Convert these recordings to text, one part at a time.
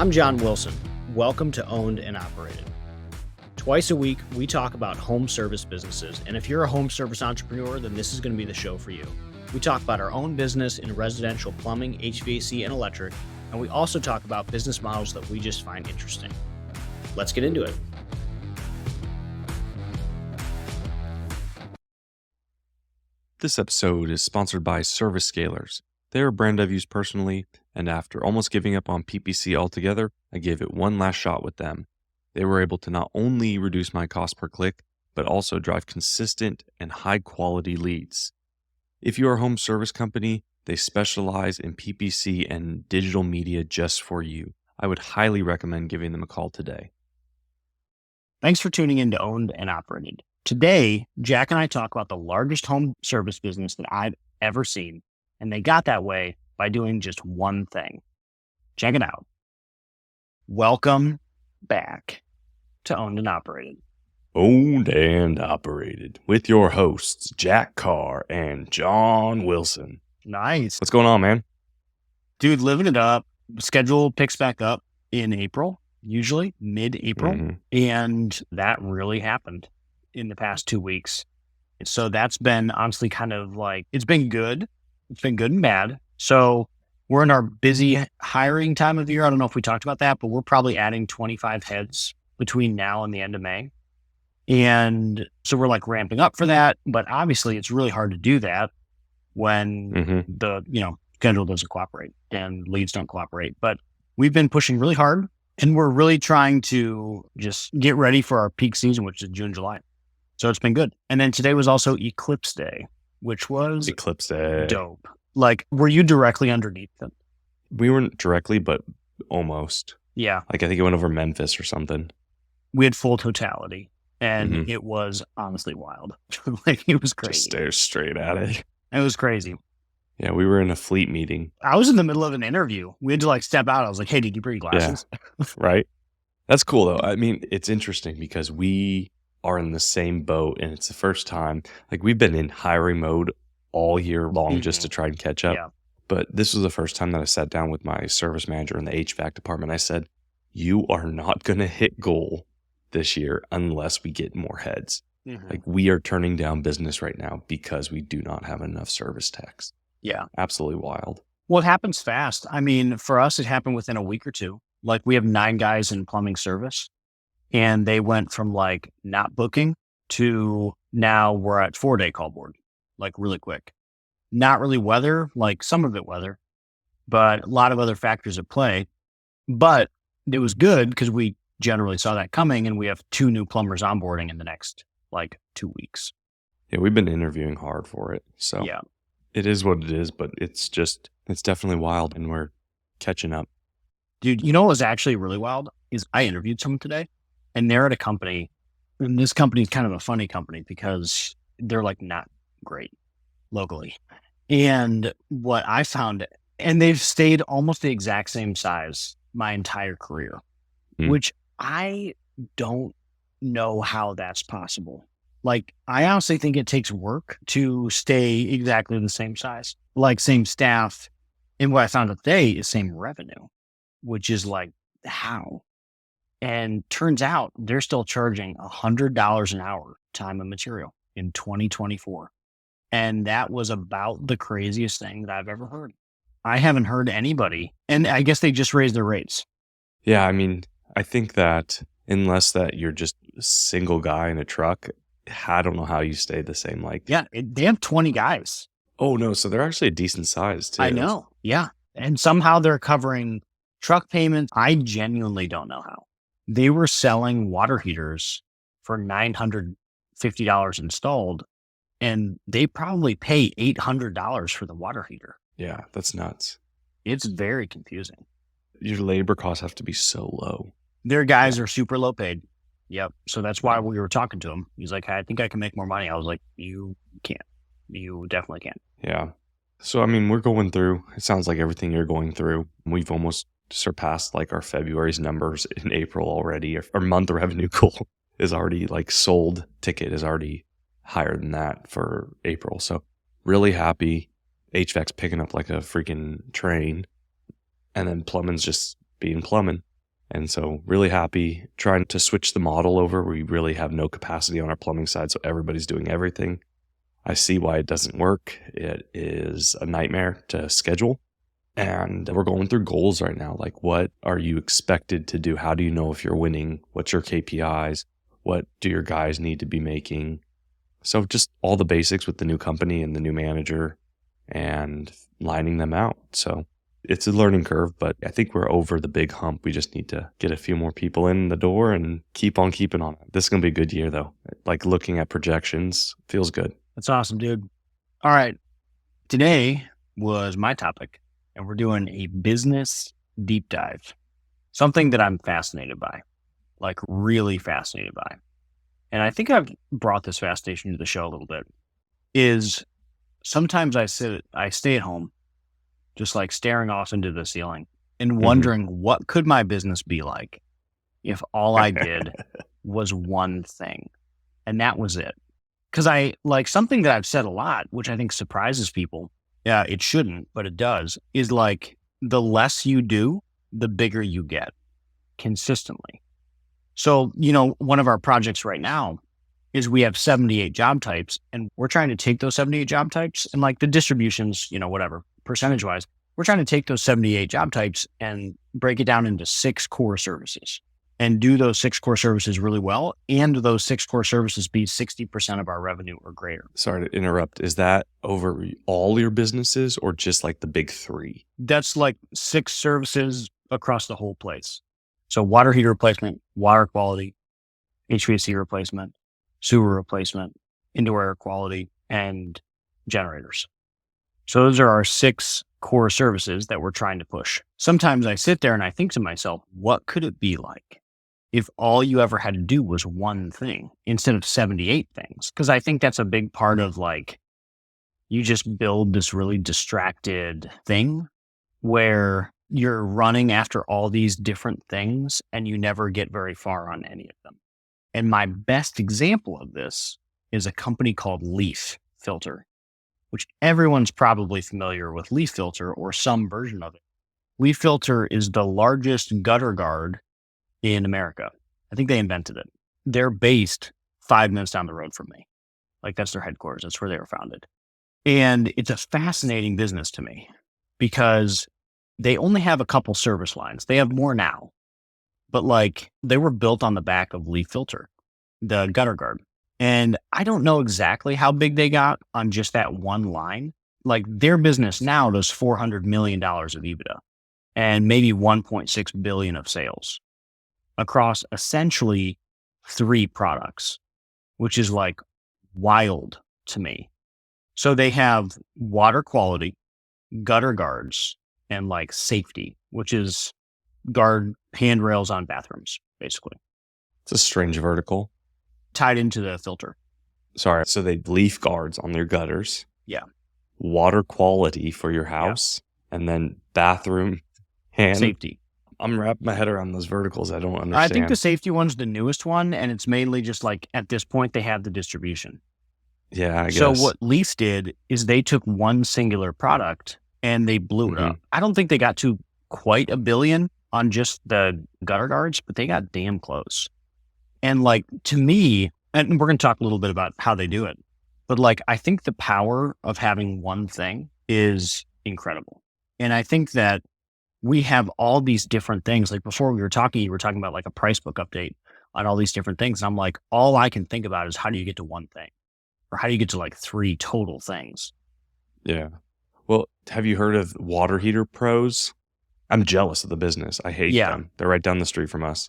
I'm John Wilson. Welcome to Owned and Operated. Twice a week, we talk about home service businesses, and if you're a home service entrepreneur, then this is going to be the show for you. We talk about our own business in residential plumbing, HVAC, and electric, and we also talk about business models that we just find interesting. Let's get into it. This episode is sponsored by Service Scalers. They're a brand I've used personally, and after almost giving up on PPC altogether, I gave it one last shot with them. They were able to not only reduce my cost per click, but also drive consistent and high-quality leads. If you're a home service company, they specialize in PPC and digital media just for you. I would highly recommend giving them a call today. Thanks for tuning in to Owned and Operated. Today, Jack and I talk about the largest home service business that I've ever seen, and they got that way by doing just one thing. Check it out. Welcome back to Owned and Operated. Owned and Operated with your hosts, Jack Carr and John Wilson. Nice. What's going on, man? Dude, living it up. Schedule picks back up in April, usually mid-April, and that really happened in the past 2 weeks. So that's been honestly kind of like, it's been good. It's been good and bad. So we're in our busy hiring time of year. I don't know if we talked about that, but we're probably adding 25 heads between now and the end of May. And so we're like ramping up for that. But obviously it's really hard to do that when the, schedule doesn't cooperate and leads don't cooperate. But we've been pushing really hard and we're really trying to just get ready for our peak season, which is June, July. So it's been good. And then today was also Eclipse Day, which was Eclipse Day. Dope. Like, were you directly underneath them? We weren't directly, but almost. Yeah. Like I think it went over Memphis or something. We had full totality and it was honestly wild. Like it was crazy. Just stare straight at it. It was crazy. Yeah, we were in a fleet meeting. I was in the middle of an interview. We had to like step out. I was like, hey, did you bring glasses? Yeah. Right. That's cool though. I mean, it's interesting because we are in the same boat and it's the first time, like we've been in hiring mode all year long just to try and catch up. Yeah. But this was the first time that I sat down with my service manager in the HVAC department. I said, you are not going to hit goal this year unless we get more heads. Like we are turning down business right now because we do not have enough service techs. Yeah. Absolutely wild. Well, it happens fast. I mean, for us, it happened within a week or two. Like we have 9 guys in plumbing service and they went from like not booking to now we're at 4-day call board, like really quick. Not really weather, like some of it weather, but a lot of other factors at play. But it was good because we generally saw that coming and we have 2 new plumbers onboarding in the next like 2 weeks. Yeah, we've been interviewing hard for it. So yeah, it is what it is, but it's definitely wild and we're catching up. Dude, you know what was actually really wild is I interviewed someone today and they're at a company, and this company is kind of a funny company because they're like not great locally. And what I found, and they've stayed almost the exact same size my entire career, which I don't know how that's possible. Like, I honestly think it takes work to stay exactly the same size, like same staff. And what I found out today is same revenue, which is like, how? And turns out they're still charging $100 an hour time and material in 2024. And that was about the craziest thing that I've ever heard. I haven't heard anybody. And I guess they just raised their rates. Yeah. I mean, I think that unless that you're just a single guy in a truck, I don't know how you stay the same. Like, yeah, they have 20 guys. Oh no. So they're actually a decent size too. I know. Yeah. And somehow they're covering truck payments. I genuinely don't know how. They were selling water heaters for $950 installed, and they probably pay $800 for the water heater. Yeah, that's nuts. It's very confusing. Your labor costs have to be so low. Their guys are super low paid. Yep. So that's why we were talking to him. He's like, I think I can make more money. I was like, you can't. You definitely can't. Yeah. So, I mean, we're going through, it sounds like everything you're going through. We've almost surpassed like our February's numbers in April already. Our month revenue goal is already like sold ticket is already higher than that for April. So really happy. HVAC's picking up like a freaking train. And then plumbing's just being plumbing. And so really happy trying to switch the model over. We really have no capacity on our plumbing side, so everybody's doing everything. I see why it doesn't work. It is a nightmare to schedule. And we're going through goals right now. Like, what are you expected to do? How do you know if you're winning? What's your KPIs? What do your guys need to be making? So just all the basics with the new company and the new manager and lining them out. So it's a learning curve, but I think we're over the big hump. We just need to get a few more people in the door and keep on keeping on. This is going to be a good year, though. Like, looking at projections feels good. That's awesome, dude. All right. Today was my topic, and we're doing a business deep dive, something that I'm fascinated by, like really fascinated by. And I think I've brought this fascination to the show a little bit, is sometimes I stay at home, just like staring off into the ceiling and wondering what could my business be like if all I did was one thing, and that was it. Because I like something that I've said a lot, which I think surprises people. Yeah, it shouldn't, but it does, is like the less you do, the bigger you get consistently. So, one of our projects right now is we have 78 job types, and we're trying to take those 78 job types and like the distributions, whatever, percentage wise, we're trying to take those 78 job types and break it down into 6 core services and do those 6 core services really well. And those 6 core services be 60% of our revenue or greater. Sorry to interrupt. Is that over all your businesses or just like the big 3? That's like 6 services across the whole place. So water heater replacement, water quality, HVAC replacement, sewer replacement, indoor air quality, and generators. So those are our 6 core services that we're trying to push. Sometimes I sit there and I think to myself, what could it be like if all you ever had to do was one thing instead of 78 things? Because I think that's a big part of like, you just build this really distracted thing where you're running after all these different things and you never get very far on any of them. And my best example of this is a company called Leaf Filter, which everyone's probably familiar with Leaf Filter or some version of it. Leaf Filter is the largest gutter guard in America. I think they invented it. They're based 5 minutes down the road from me. Like, that's their headquarters. That's where they were founded. And it's a fascinating business to me because they only have a couple service lines. They have more now, but like they were built on the back of Leaf Filter, the gutter guard. And I don't know exactly how big they got on just that one line. Like, their business now does $400 million of EBITDA and maybe 1.6 billion of sales across essentially 3 products, which is like wild to me. So they have water quality, gutter guards, and like safety, which is guard handrails on bathrooms, basically. It's a strange vertical. Tied into the filter. Sorry. So they leaf guards on their gutters. Yeah. Water quality for your house. Yeah. And then bathroom hand. Safety. I'm wrapping my head around those verticals. I don't understand. I think the safety one's the newest one, and it's mainly just like at this point they have the distribution. Yeah, I guess. So what Leaf did is they took one singular product and they blew it up. I don't think they got to quite $1 billion on just the gutter guards, but they got damn close. And like, to me, and we're going to talk a little bit about how they do it, but like, I think the power of having one thing is incredible. And I think that we have all these different things. Like, before we were talking, you were talking about like a price book update on all these different things. And I'm like, all I can think about is how do you get to one thing? Or how do you get to like 3 total things? Yeah. Well, have you heard of Water Heater Pros? I'm jealous of the business. I hate them. They're right down the street from us.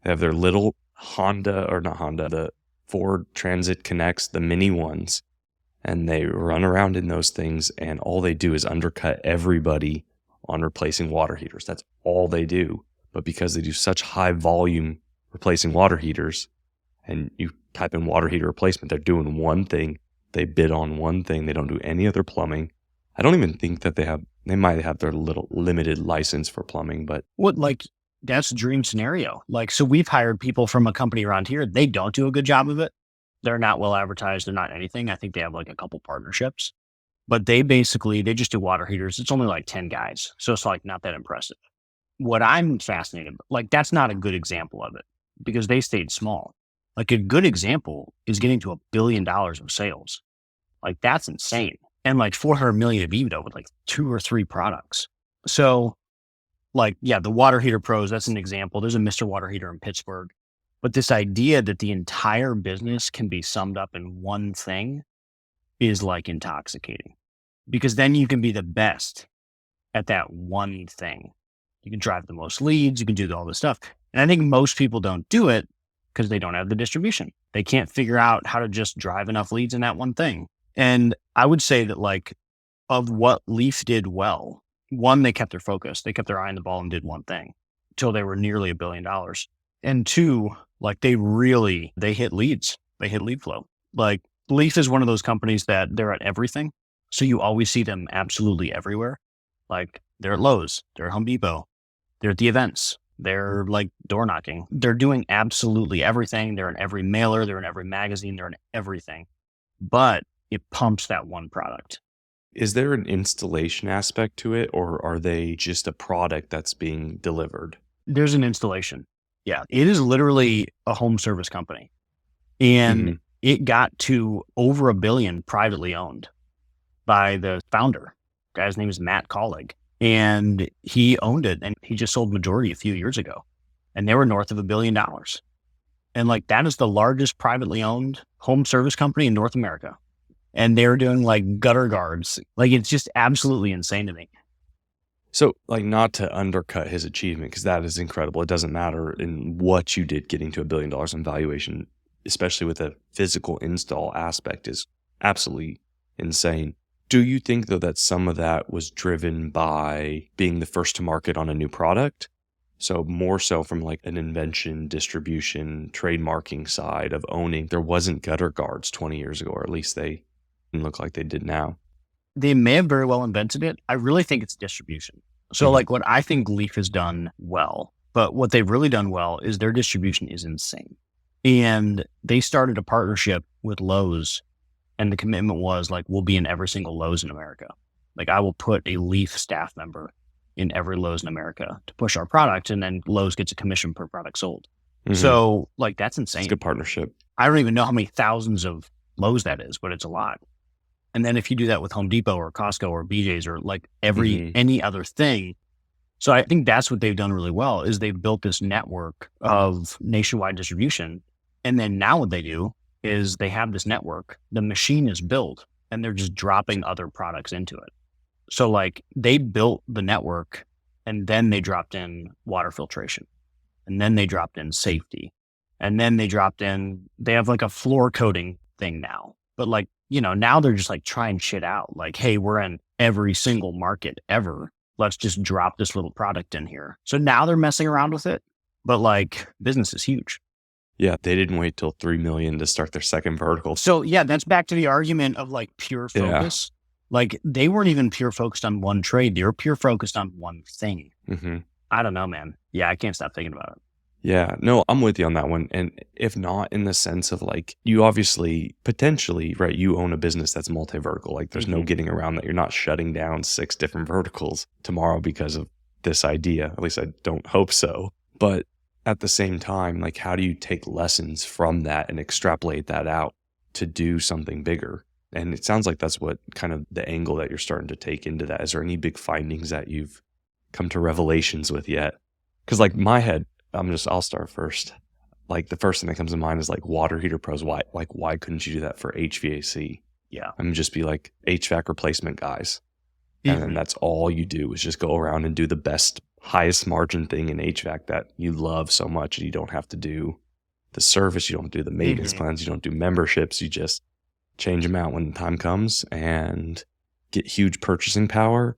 They have their little the Ford Transit Connects, the mini ones, and they run around in those things, and all they do is undercut everybody on replacing water heaters. That's all they do. But because they do such high volume replacing water heaters, and you type in water heater replacement, they're doing one thing. They bid on one thing. They don't do any other plumbing. I don't even think that they might have their little limited license for plumbing, but that's a dream scenario. Like, so we've hired people from a company around here. They don't do a good job of it. They're not well advertised. They're not anything. I think they have like a couple partnerships, but they just do water heaters. It's only like 10 guys. So it's like not that impressive. what I'm fascinated, like that's not a good example of it because they stayed small. Like a good example is getting to $1 billion of sales. Like that's insane. And like 400 million of EBITDA with like 2 or 3 products. So like, yeah, the water heater pros, that's an example. There's a Mr. Water Heater in Pittsburgh. But this idea that the entire business can be summed up in one thing is like intoxicating because then you can be the best at that one thing. You can drive the most leads, you can do all this stuff. And I think most people don't do it because they don't have the distribution. They can't figure out how to just drive enough leads in that one thing. And I would say that like of what Leaf did well, one, they kept their focus. They kept their eye on the ball and did one thing until they were nearly $1 billion. And two, like they hit leads. They hit lead flow. Like Leaf is one of those companies that they're at everything. So you always see them absolutely everywhere. Like they're at Lowe's, they're at Home Depot, they're at the events, they're like door knocking. They're doing absolutely everything. They're in every mailer, they're in every magazine, they're in everything. But it pumps that one product. Is there an installation aspect to it, or are they just a product that's being delivered? There's an installation. Yeah. It is literally a home service company. And Mhm. it got to over $1 billion privately owned by the founder. Guy's name is Matt Collig. And he owned it and he just sold majority a few years ago. And they were north of $1 billion. And like that is the largest privately owned home service company in North America. And they're doing like gutter guards. Like it's just absolutely insane to me. So, like, not to undercut his achievement, because that is incredible. It doesn't matter in what you did getting to $1 billion in valuation, especially with a physical install aspect, is absolutely insane. Do you think, though, that some of that was driven by being the first to market on a new product? So, more so from like an invention, distribution, trademarking side of owning. There wasn't gutter guards 20 years ago, or at least they didn't look like they did now. They may have very well invented it. I really think it's distribution. So Mhm. like what I think Leaf has done well, but what they've really done well is their distribution is insane. And they started a partnership with Lowe's and the commitment was like, we'll be in every single Lowe's in America. Like I will put a Leaf staff member in every Lowe's in America to push our product. And then Lowe's gets a commission per product sold. Mhm. So like, that's It's a insane. good partnership. I don't even know how many thousands of Lowe's that is, but it's a lot. And then if you do that with Home Depot or Costco or BJ's or like Mhm. any other thing. So I think that's what they've done really well is they've built this network of nationwide distribution. And then now what they do is they have this network, the machine is built and they're just dropping other products into it. So like they built the network and then they dropped in water filtration and then they dropped in safety and then they have like a floor coating thing now, but like, now they're just like trying shit out. Like, hey, we're in every single market ever. Let's just drop this little product in here. So now they're messing around with it, but like business is huge. Yeah, they didn't wait till 3 million to start their second vertical. So yeah, that's back to the argument of like pure Yeah. focus. Like they weren't even pure focused on one trade. They were pure focused on one thing. Mhm. I don't know, man. Yeah, I can't stop thinking about it. Yeah, no, I'm with you on that one. And if not in the sense of like, you obviously potentially, right, you own a business that's multi-vertical. Like there's no Mhm. getting around that. You're not shutting down 6 different verticals tomorrow because of this idea. At least I don't hope so. But at the same time, like how do you take lessons from that and extrapolate that out to do something bigger? And it sounds like that's what kind of the angle that you're starting to take into that. Is there any big findings that you've come to revelations with yet? Because like my head, I'll start first. Like the first thing that comes to mind is like water heater pros. Why couldn't you do that for HVAC? Yeah. I'm just be like HVAC replacement guys. And then Mhm. that's all you do is just go around and do the best, highest margin thing in HVAC that you love so much. And you don't have to do the service. You don't do the maintenance Mhm. plans. You don't do memberships. You just change them out when the time comes and get huge purchasing power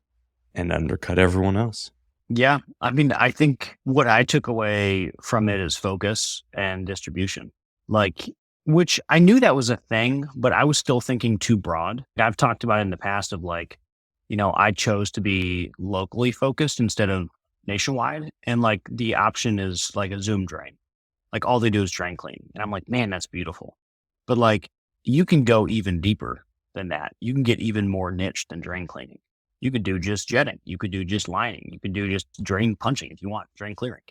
and undercut everyone else. Yeah. I mean, I think what I took away from it is focus and distribution. Like, which I knew that was a thing, but I was still thinking too broad. I've talked about it in the past of like, I chose to be locally focused instead of nationwide. And like the option is like a Zoom drain. Like all they do is drain clean. And I'm like, man, that's beautiful. But like you can go even deeper than that. You can get even more niche than drain cleaning. You could do just jetting. You could do just lining. You could do just drain punching if you want, drain clearing.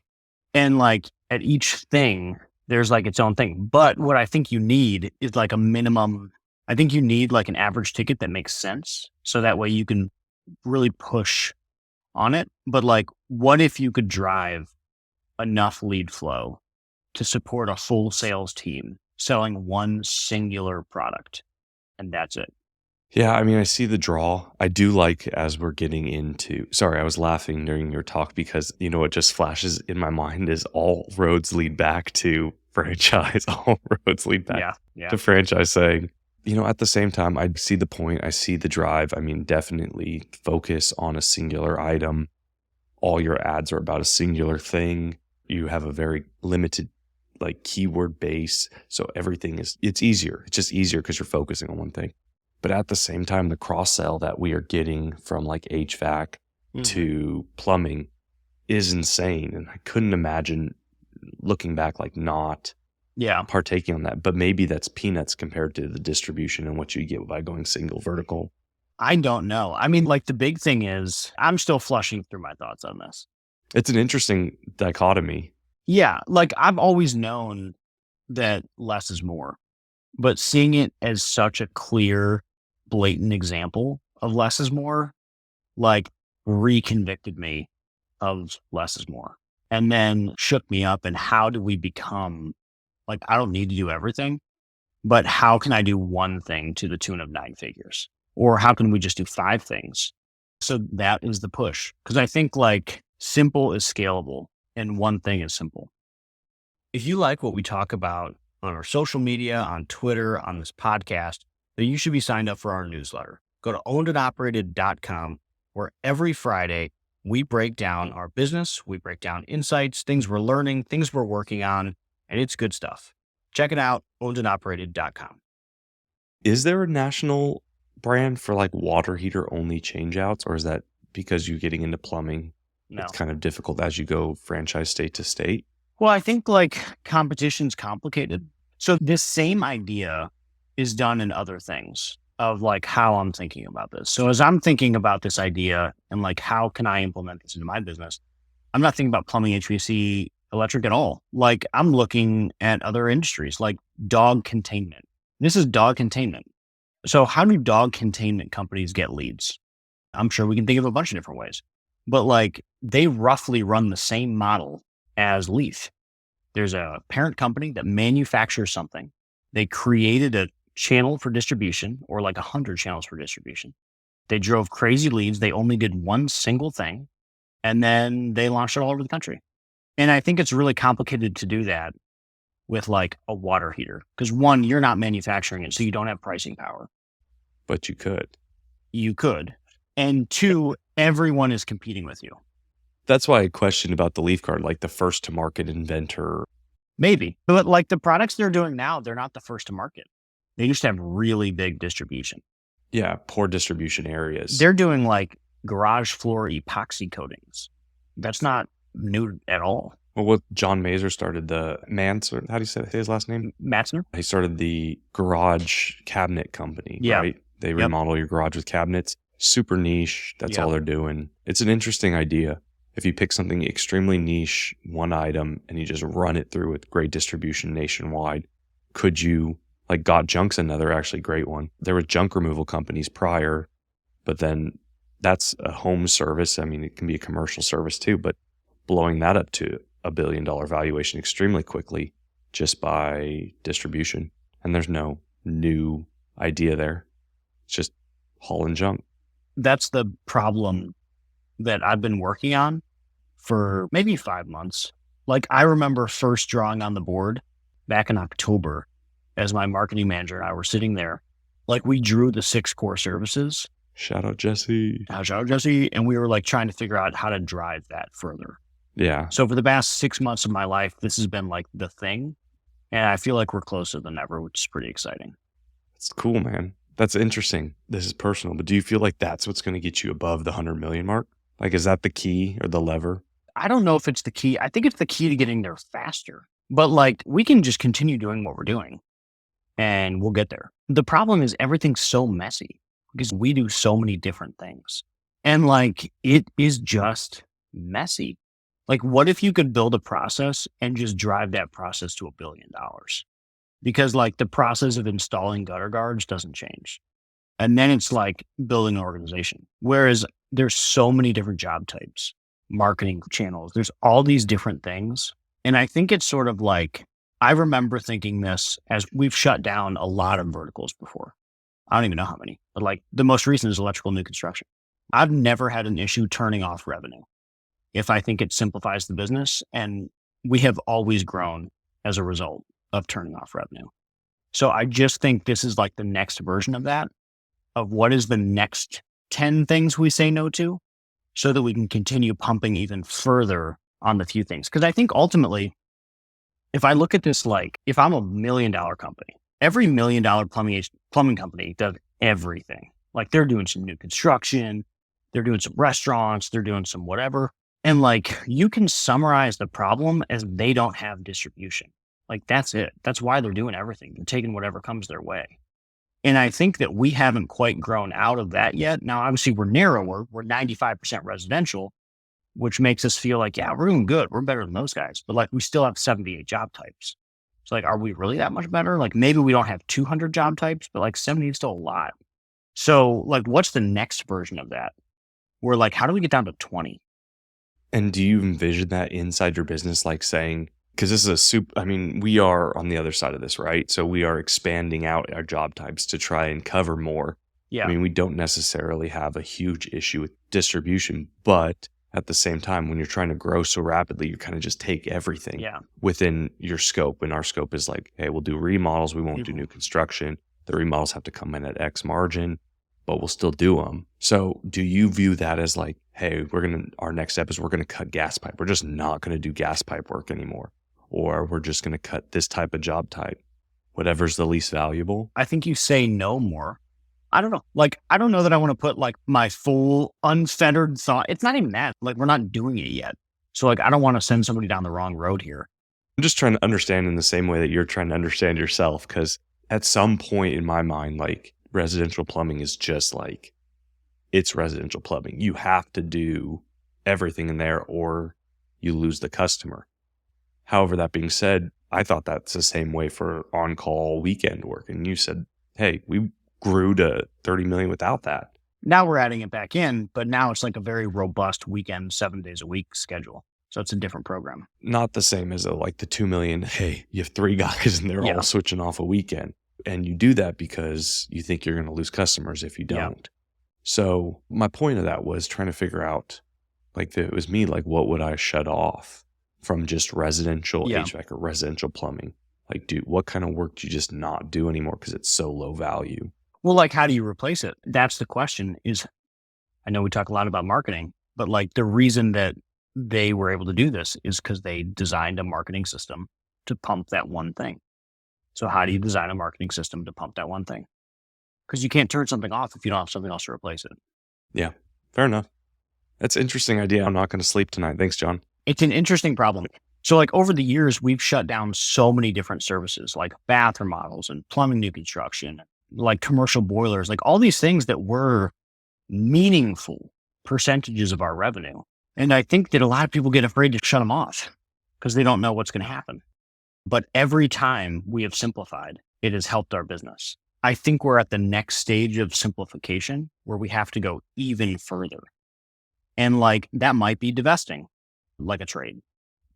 And like at each thing, there's like its own thing. But what I think you need is like a minimum. I think you need like an average ticket that makes sense. So that way you can really push on it. But like, what if you could drive enough lead flow to support a full sales team selling one singular product? And that's it. Yeah, I mean, I see the draw. I do like as we're getting into, sorry, I was laughing during your talk because, what just flashes in my mind is all roads lead back to franchise. All roads lead back Yeah. Yeah. to franchise saying, at the same time, I see the point. I see the drive. I mean, definitely focus on a singular item. All your ads are about a singular thing. You have a very limited like keyword base. So it's easier. It's just easier because you're focusing on one thing. But at the same time, the cross sell that we are getting from like HVAC to plumbing is insane. And I couldn't imagine looking back, like not partaking on that. But maybe that's peanuts compared to the distribution and what you get by going single vertical. I don't know. I mean, like the big thing is I'm still flushing through my thoughts on this. It's an interesting dichotomy. Yeah. Like I've always known that less is more, but seeing it as such a clear, blatant example of less is more, like reconvicted me of less is more and then shook me up. And how do we become like, I don't need to do everything, but how can I do one thing to the tune of 9 figures? Or how can we just do 5 things? So that is the push. Cause I think like simple is scalable and one thing is simple. If you like what we talk about on our social media, on Twitter, on this podcast, then you should be signed up for our newsletter. Go to ownedandoperated.com, where every Friday we break down our business, we break down insights, things we're learning, things we're working on, and it's good stuff. Check it out, ownedandoperated.com. Is there a national brand for like water heater only changeouts, or is that because you're getting into plumbing? No. It's kind of difficult as you go franchise state to state. Well, I think like competition's complicated. So this same idea is done in other things of like how I'm thinking about this. So as I'm thinking about this idea and like, how can I implement this into my business? I'm not thinking about plumbing, HVAC, electric at all. Like I'm looking at other industries like dog containment. This is dog containment. So how do dog containment companies get leads? I'm sure we can think of a bunch of different ways, but like they roughly run the same model as Leaf. There's a parent company that manufactures something. They created a channel for distribution or like 100 channels for distribution. They drove crazy leads. They only did one single thing and then they launched it all over the country. And I think it's really complicated to do that with like a water heater because one, you're not manufacturing it, so you don't have pricing power. But you could. You could. And two, everyone is competing with you. That's why I questioned about the Leaf card, like the first to market inventor. Maybe. But like the products they're doing now, they're not the first to market. They just have really big distribution. Yeah, poor distribution areas. They're doing like garage floor epoxy coatings. That's not new at all. Well, what John Mazer started the Manser, how do you say his last name? Matzner? He started the garage cabinet company, Yeah. right? They remodel your garage with cabinets. Super niche. That's all they're doing. It's an interesting idea. If you pick something extremely niche, one item, and you just run it through with great distribution nationwide, could you, like Got Junk's another actually great one. There were junk removal companies prior, but then that's a home service. I mean, it can be a commercial service too, but blowing that up to $1 billion valuation extremely quickly just by distribution. And there's no new idea there. It's just hauling junk. That's the problem that I've been working on for maybe 5 months. Like I remember first drawing on the board back in October as my marketing manager and I were sitting there. Like we drew the 6 core services. Shout out Jesse. Shout out Jesse. And we were like trying to figure out how to drive that further. Yeah. So for the past 6 months of my life, this has been like the thing. And I feel like we're closer than ever, which is pretty exciting. It's cool, man. That's interesting. This is personal, but do you feel like that's what's going to get you above the 100 million mark? Like, is that the key or the lever? I don't know if it's the key. I think it's the key to getting there faster. But like, we can just continue doing what we're doing and we'll get there. The problem is everything's so messy because we do so many different things. And like, it is just messy. Like, what if you could build a process and just drive that process to $1 billion? Because like the process of installing gutter guards doesn't change. And then it's like building an organization. Whereas there's so many different job types, marketing channels, there's all these different things. And I think it's sort of like, I remember thinking this as we've shut down a lot of verticals before. I don't even know how many, but like the most recent is electrical new construction. I've never had an issue turning off revenue if I think it simplifies the business. And we have always grown as a result of turning off revenue. So I just think this is like the next version of that, of what is the next 10 things we say no to so that we can continue pumping even further on the few things. Cause I think ultimately, if I look at this, like if I'm $1 million company, every $1 million plumbing company does everything. Like they're doing some new construction, they're doing some restaurants, they're doing some whatever. And like you can summarize the problem as they don't have distribution. Like that's it. That's why they're doing everything. They're taking whatever comes their way. And I think that we haven't quite grown out of that yet. Now, obviously, we're narrower. We're 95% residential, which makes us feel like, yeah, we're doing good. We're better than those guys. But like, we still have 78 job types. So like, are we really that much better? Like maybe we don't have 200 job types, but like 70 is still a lot. So like, what's the next version of that? We're like, how do we get down to 20? And do you envision that inside your business, like saying, because this is a I mean, we are on the other side of this, right? So we are expanding out our job types to try and cover more. Yeah. I mean, we don't necessarily have a huge issue with distribution, but at the same time, when you're trying to grow so rapidly, you kind of just take everything within your scope. And our scope is like, hey, we'll do remodels. We won't do new construction. The remodels have to come in at X margin, but we'll still do them. So do you view that as like, hey, our next step is we're going to cut gas pipe. We're just not going to do gas pipe work anymore. Or we're just going to cut this type of job type, whatever's the least valuable? I think you say no more. I don't know. Like, I don't know that I want to put like my full unfettered thought. It's not even that. Like, we're not doing it yet. So like, I don't want to send somebody down the wrong road here. I'm just trying to understand in the same way that you're trying to understand yourself. Because at some point in my mind, like residential plumbing is just like, it's residential plumbing. You have to do everything in there or you lose the customer. However, that being said, I thought that's the same way for on-call weekend work. And you said, hey, we grew to 30 million without that. Now we're adding it back in, but now it's like a very robust weekend, 7 days a week schedule. So it's a different program. Not the same as like the 2 million, hey, you have 3 guys and they're all switching off a weekend. And you do that because you think you're going to lose customers if you don't. Yeah. So my point of that was trying to figure out, like, if it was me, like, what would I shut off from just residential HVAC or residential plumbing? Like, what kind of work do you just not do anymore because it's so low value? Well, like, how do you replace it? That's the question. Is, I know we talk a lot about marketing, but like the reason that they were able to do this is because they designed a marketing system to pump that one thing. So how do you design a marketing system to pump that one thing? Because you can't turn something off if you don't have something else to replace it. Yeah, fair enough. That's an interesting idea. I'm not going to sleep tonight. Thanks, John. It's an interesting problem. So like over the years, we've shut down so many different services like bath remodels and plumbing new construction, like commercial boilers, like all these things that were meaningful percentages of our revenue. And I think that a lot of people get afraid to shut them off because they don't know what's going to happen. But every time we have simplified, it has helped our business. I think we're at the next stage of simplification where we have to go even further. And like, that might be divesting like a trade.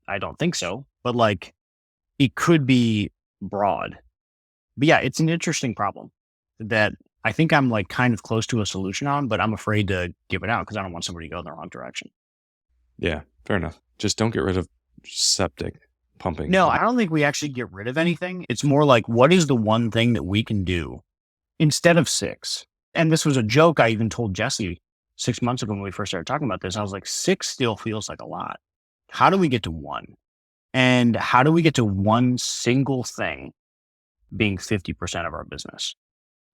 I don't think so, but like it could be broad. But yeah, it's an interesting problem that I think I'm like kind of close to a solution on, but I'm afraid to give it out because I don't want somebody to go in the wrong direction. Yeah, fair enough. Just don't get rid of septic pumping. No, I don't think we actually get rid of anything. It's more like, what is the one thing that we can do instead of 6? And this was a joke I even told Jesse 6 months ago when we first started talking about this. I was like, 6 still feels like a lot. How do we get to 1? And how do we get to one single thing being 50% of our business?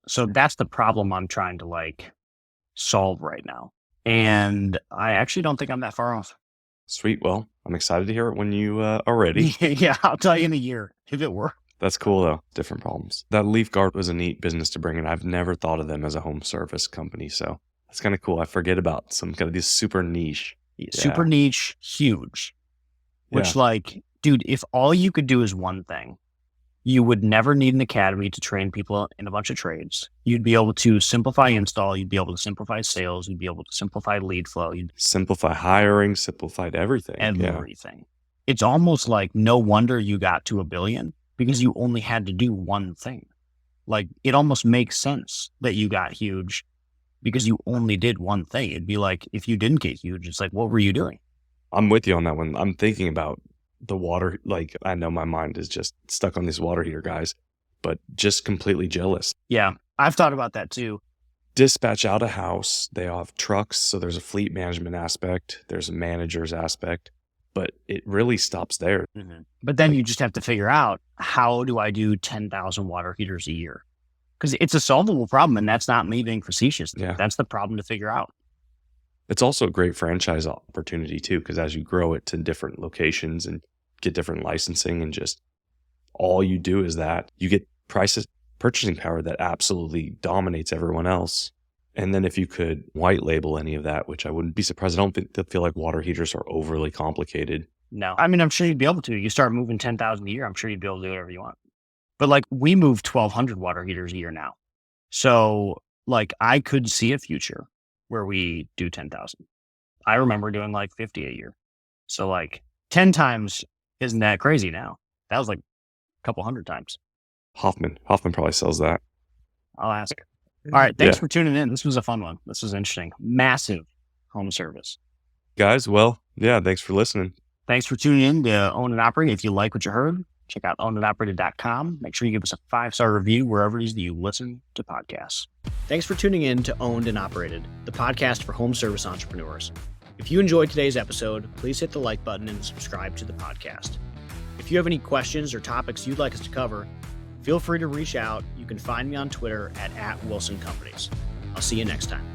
So that's the problem I'm trying to like solve right now. And I actually don't think I'm that far off. Sweet. Well, I'm excited to hear it when you are ready. Yeah, I'll tell you in a year if it were. That's cool though. Different problems. That Leaf Guard was a neat business to bring in. I've never thought of them as a home service company. So That's kind of cool. I forget about some kind of these super niche. Super niche, huge. Which Yeah. like, dude, if all you could do is one thing, you would never need an academy to train people in a bunch of trades. You'd be able to simplify install. You'd be able to simplify sales. You'd be able to simplify lead flow. You'd Simplify hiring, simplified everything. Yeah. everything. It's almost like no wonder you got to 1 billion because you only had to do one thing. Like it almost makes sense that you got huge because you only did one thing. It'd be like if you didn't get huge, it's like, what were you doing? I'm with you on that one. I'm thinking about the water. Like, I know my mind is just stuck on these water heater guys, but just completely jealous. Yeah, I've thought about that too. Dispatch out a house. They all have trucks. So there's a fleet management aspect. There's a manager's aspect, but it really stops there. But then you just have to figure out, how do I do 10,000 water heaters a year? Because it's a solvable problem, and that's not me being facetious. Yeah. That's the problem to figure out. It's also a great franchise opportunity too, because as you grow it to different locations and get different licensing and just all you do is that, you get purchasing power that absolutely dominates everyone else. And then if you could white label any of that, which I wouldn't be surprised, I don't feel like water heaters are overly complicated. No, I mean, I'm sure you'd be able to. You start moving 10,000 a year, I'm sure you'd be able to do whatever you want. But like we move 1,200 water heaters a year now. So like I could see a future where we do 10,000. I remember doing like 50 a year. So like 10 times isn't that crazy now. That was like a couple hundred times. Hoffman probably sells that. I'll ask. All right. Thanks for tuning in. This was a fun one. This was interesting. Massive home service. Guys, well, yeah, thanks for listening. Thanks for tuning in to Own and Operate. If you like what you heard, check out ownedandoperated.com. Make sure you give us a 5-star review wherever it is that you listen to podcasts. Thanks for tuning in to Owned and Operated, the podcast for home service entrepreneurs. If you enjoyed today's episode, please hit the like button and subscribe to the podcast. If you have any questions or topics you'd like us to cover, feel free to reach out. You can find me on Twitter at @WilsonCompanies. I'll see you next time.